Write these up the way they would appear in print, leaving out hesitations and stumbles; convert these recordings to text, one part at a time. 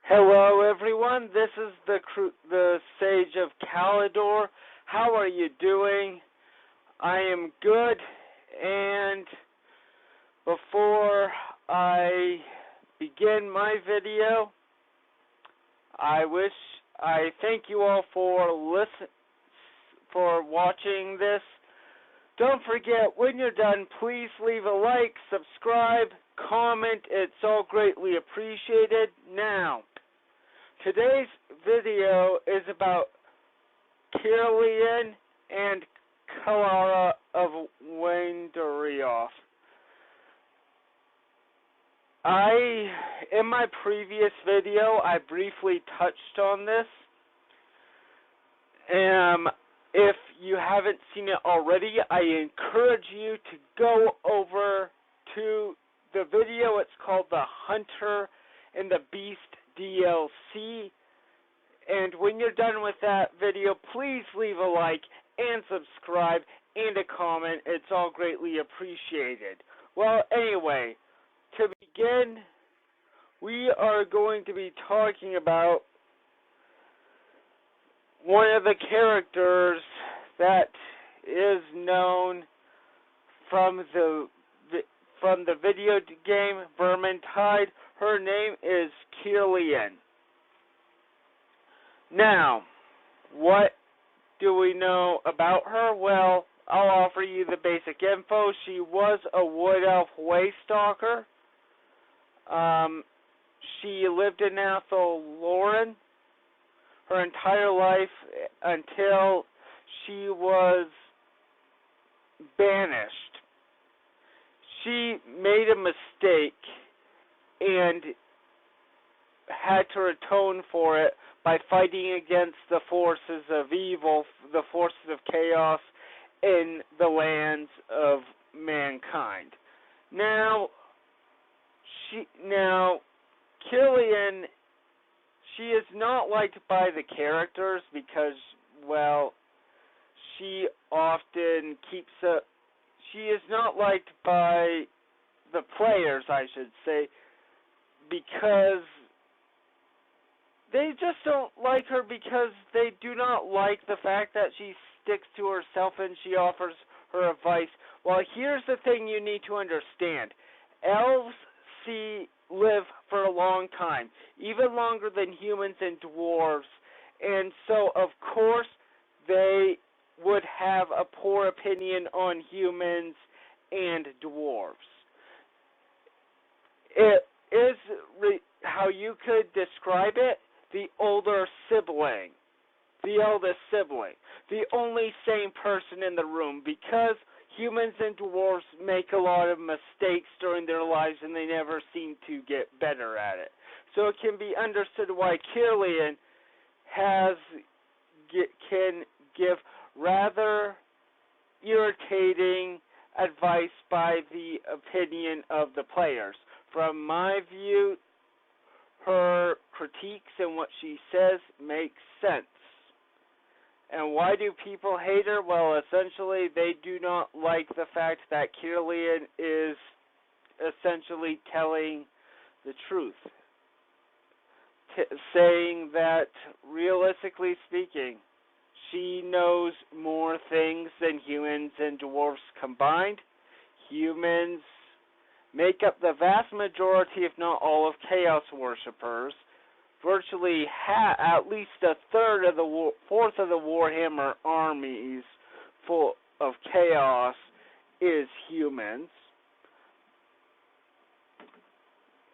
Hello everyone, this is the Sage of Kalador. How are you doing? I am good, and before I begin my video, I thank you all for watching this. Don't forget, when you're done, please leave a like, subscribe, comment. It's all greatly appreciated. Now, today's video is about Kerillian and Kalara of Warlord. In my previous video, I briefly touched on this. If you haven't seen it already, I encourage you to go over to the video. It's called The Hunter and the Beast DLC. And when you're done with that video, please leave a like and subscribe and a comment. It's all greatly appreciated. Well, anyway, to begin, we are going to be talking about one of the characters that is known from the video game Vermintide. Her name is Kerillian. Now, what do we know about her? Well, I'll offer you the basic info. She was a wood elf waystalker. She lived in Warlord her entire life until she was banished. She made a mistake and had to atone for it by fighting against the forces of evil, the forces of chaos in the lands of mankind. Now, Kerillian, she is not liked by the characters because, well, she is not liked by the players, I should say, because they just don't like her because they do not like the fact that she sticks to herself and she offers her advice. Well, here's the thing you need to understand. Elves live for a long time, even longer than humans and dwarves, and so of course they would have a poor opinion on humans and dwarves. It is how you could describe it, the older sibling, the eldest sibling, the only sane person in the room, because humans and dwarves make a lot of mistakes during their lives and they never seem to get better at it. So it can be understood why Kerillian can give rather irritating advice by the opinion of the players. From my view, her critiques and what she says make sense. And why do people hate her? Well, essentially, they do not like the fact that Kerillian is essentially telling the truth. Saying that, realistically speaking, she knows more things than humans and dwarves combined. Humans make up the vast majority, if not all, of Chaos Worshippers. Virtually at least a fourth of the Warhammer armies full of chaos is humans.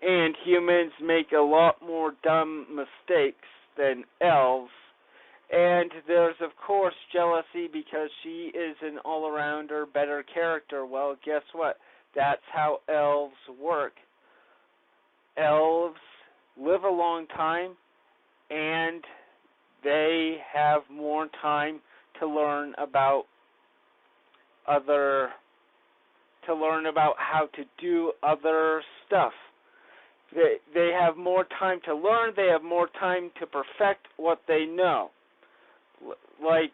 And humans make a lot more dumb mistakes than elves. And there's, of course, jealousy because she is an all-arounder, better character. Well, guess what? That's how elves work. Elves live a long time, and they have more time to learn about how to do other stuff. They have more time to learn. They have more time to perfect what they know. Like,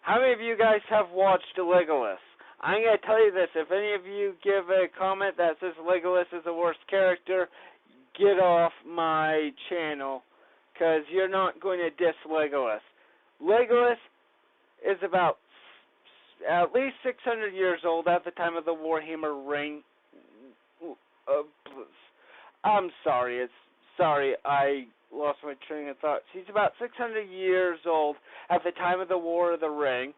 how many of you guys have watched Legolas? I'm going to tell you this. If any of you give a comment that says Legolas is the worst character, get off my channel, because you're not going to diss Legolas. Legolas is about at least 600 years old at the time of the Warhammer Ring. I'm sorry, I lost my train of thought. He's about 600 years old at the time of the War of the Ring.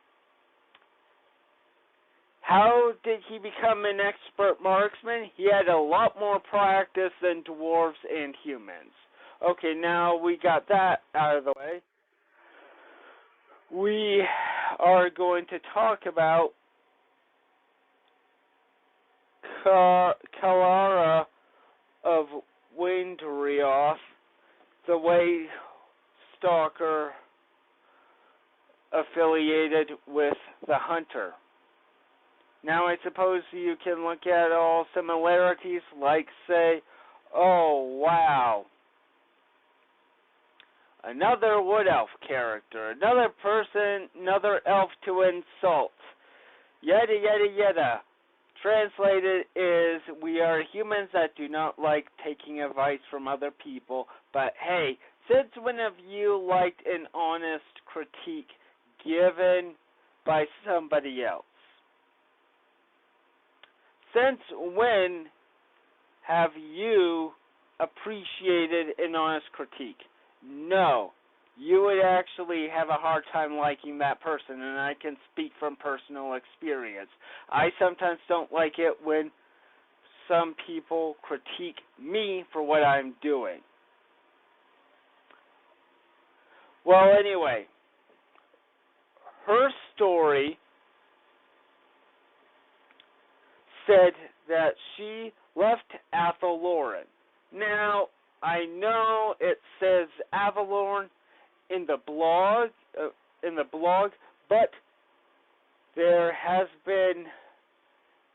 How did he become an expert marksman? He had a lot more practice than dwarves and humans. Okay, now we got that out of the way. We are going to talk about Kalara of Windrioth, the Way Stalker affiliated with the Hunter. Now I suppose you can look at all similarities, like say, oh wow, another Wood Elf character, another person, another elf to insult, yada yada yada. Translated is, we are humans that do not like taking advice from other people, but hey, since when have you liked an honest critique given by somebody else? Since when have you appreciated an honest critique? No. You would actually have a hard time liking that person, and I can speak from personal experience. I sometimes don't like it when some people critique me for what I'm doing. Well, anyway, her story said that she left Athelloren. Now, I know it says Avalorn in the blog, but there has been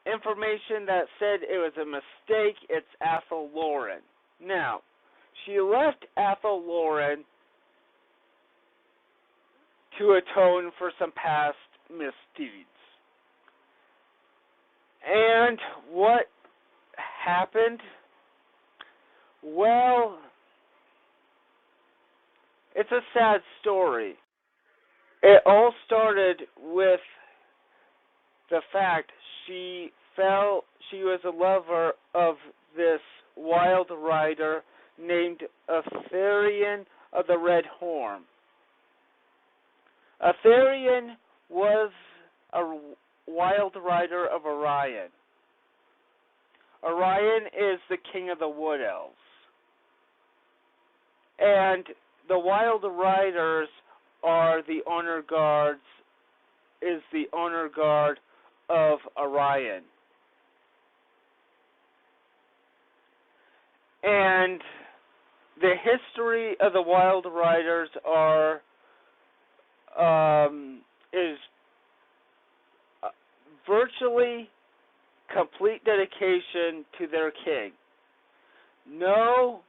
information that said it was a mistake. It's Athelloren. Now, she left Athelloren to atone for some past misdeeds. And what happened? Well, it's a sad story. It all started with the fact she was a lover of this wild rider named Aetherian of the Red Horn. Aetherian was a wild rider of Orion. Orion is the king of the Wood Elves. And the Wild Riders are the honor guards, is the honor guard of Orion. And the history of the Wild Riders is virtually complete dedication to their king. No,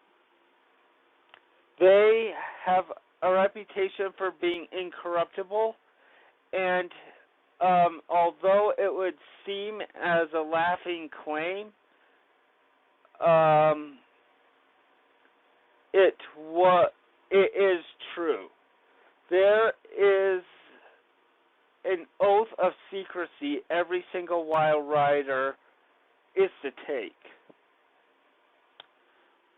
they have a reputation for being incorruptible, and although it would seem as a laughing claim, it is true. There is an oath of secrecy every single Wild Rider is to take.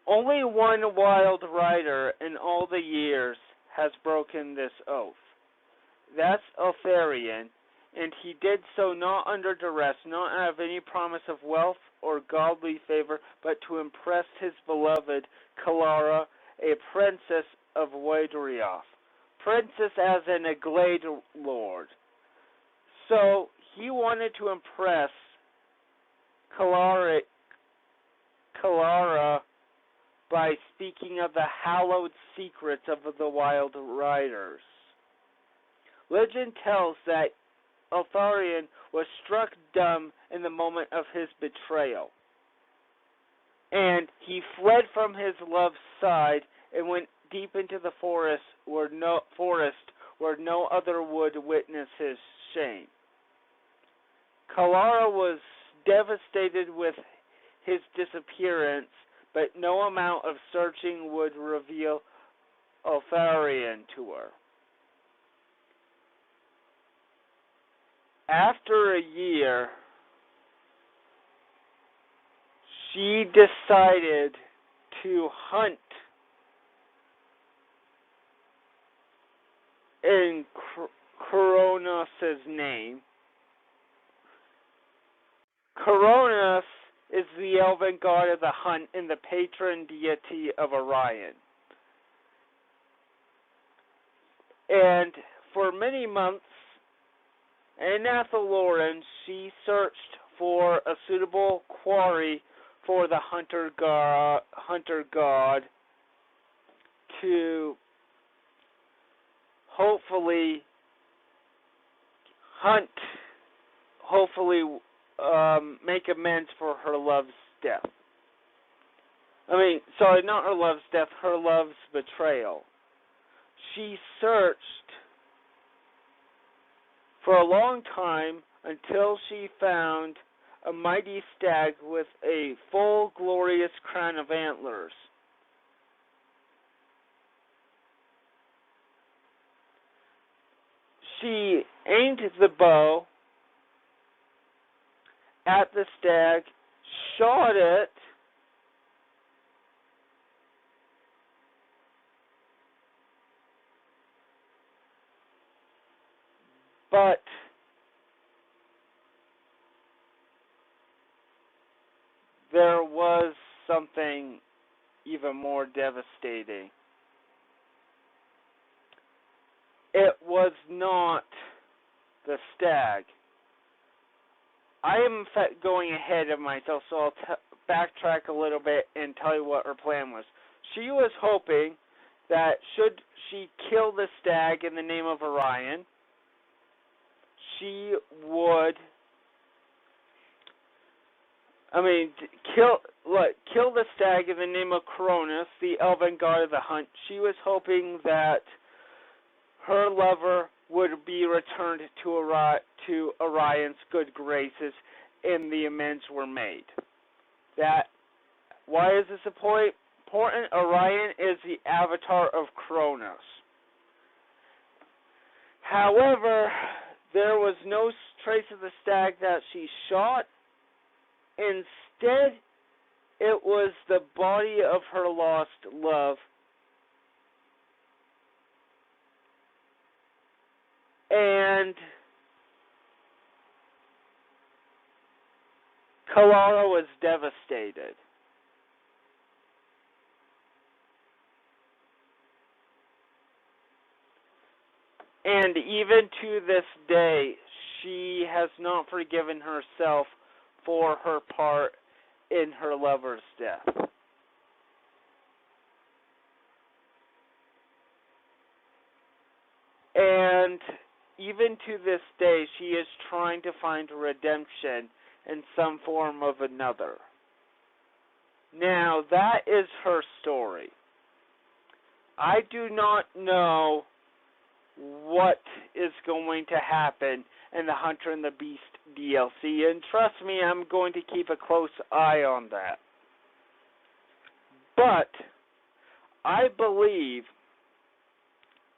Only one Wild Rider in all the years has broken this oath. That's Aetherian, and he did so not under duress, not out of any promise of wealth or godly favor, but to impress his beloved Kalara, a princess of Windrioth. Princess as in a glade lord. So he wanted to impress Kalara by speaking of the hallowed secrets of the Wild Riders. Legend tells that Aetherian was struck dumb in the moment of his betrayal, and he fled from his love's side and went deep into the forest where no other would witness his shame. Kalara was devastated with his disappearance, but no amount of searching would reveal Eltharion to her. After a year, she decided to hunt in Coronos' name. Coronos is the elven god of the hunt and the patron deity of Orion. And for many months in Athaloran, she searched for a suitable quarry for the hunter god to hopefully make amends for her love's death. Not her love's death, her love's betrayal. She searched for a long time until she found a mighty stag with a full, glorious crown of antlers. She aimed the bow at the stag, shot it, but there was something even more devastating. It was not the stag. I am in fact going ahead of myself, so I'll backtrack a little bit and tell you what her plan was. She was hoping that should she kill the stag in the name of Orion, she would kill the stag in the name of Coronos, the elven god of the hunt. She was hoping that her lover would be returned to Orion's good graces, and the amends were made. Why is this important? Orion is the avatar of Coronos. However, there was no trace of the stag that she shot. Instead, it was the body of her lost love. And Kalara was devastated. And even to this day, she has not forgiven herself for her part in her lover's death. And even to this day, she is trying to find redemption in some form of another. Now, that is her story. I do not know what is going to happen in the Hunter and the Beast DLC, and trust me, I'm going to keep a close eye on that. But I believe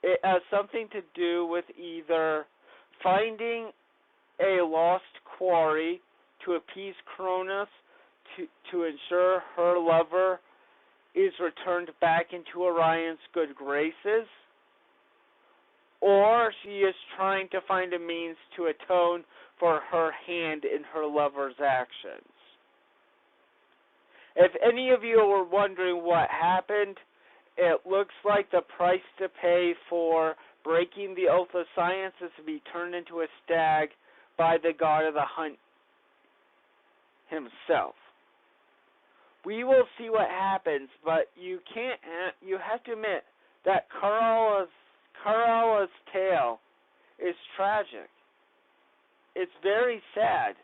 it has something to do with either finding a lost quarry to appease Cronus to ensure her lover is returned back into Orion's good graces, or she is trying to find a means to atone for her hand in her lover's actions. If any of you were wondering what happened, it looks like the price to pay for breaking the oath of science is to be turned into a stag by the god of the hunt himself. We will see what happens, but you have to admit that Karala's tale is tragic. It's very sad.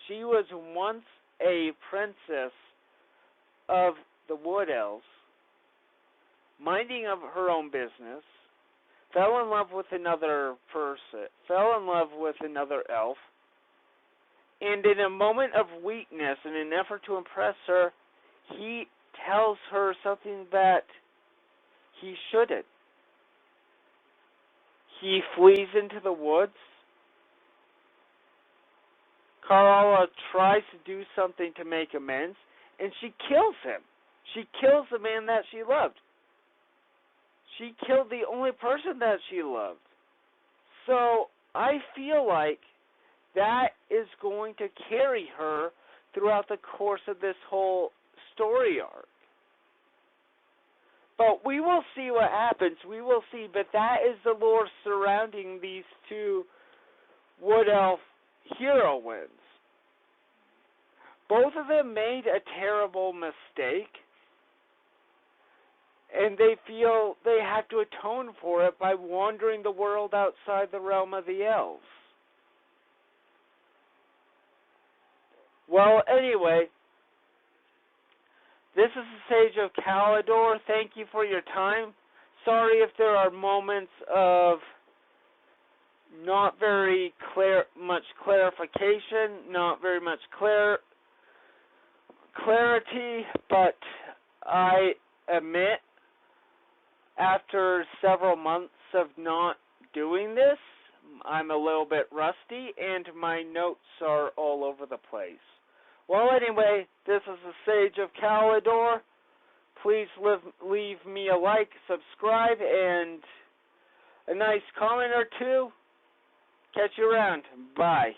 She was once a princess of the Wood Elves, minding of her own business, fell in love with another person, fell in love with another elf, and in a moment of weakness, in an effort to impress her, he tells her something that he shouldn't. He flees into the woods. Kalara tries to do something to make amends, and she kills him. She kills the man that she loved. She killed the only person that she loved. So I feel like that is going to carry her throughout the course of this whole story arc. But we will see what happens. We will see. But that is the lore surrounding these two Wood Elf heroines. Both of them made a terrible mistake, and they feel they have to atone for it by wandering the world outside the realm of the elves. Well, anyway, this is the Sage of Kalador. Thank you for your time. Sorry if there are moments of not very much clarification, not very much clarity, but I admit, after several months of not doing this, I'm a little bit rusty, and my notes are all over the place. Well, anyway, this is the Sage of Kalador. Please leave me a like, subscribe, and a nice comment or two. Catch you around. Bye.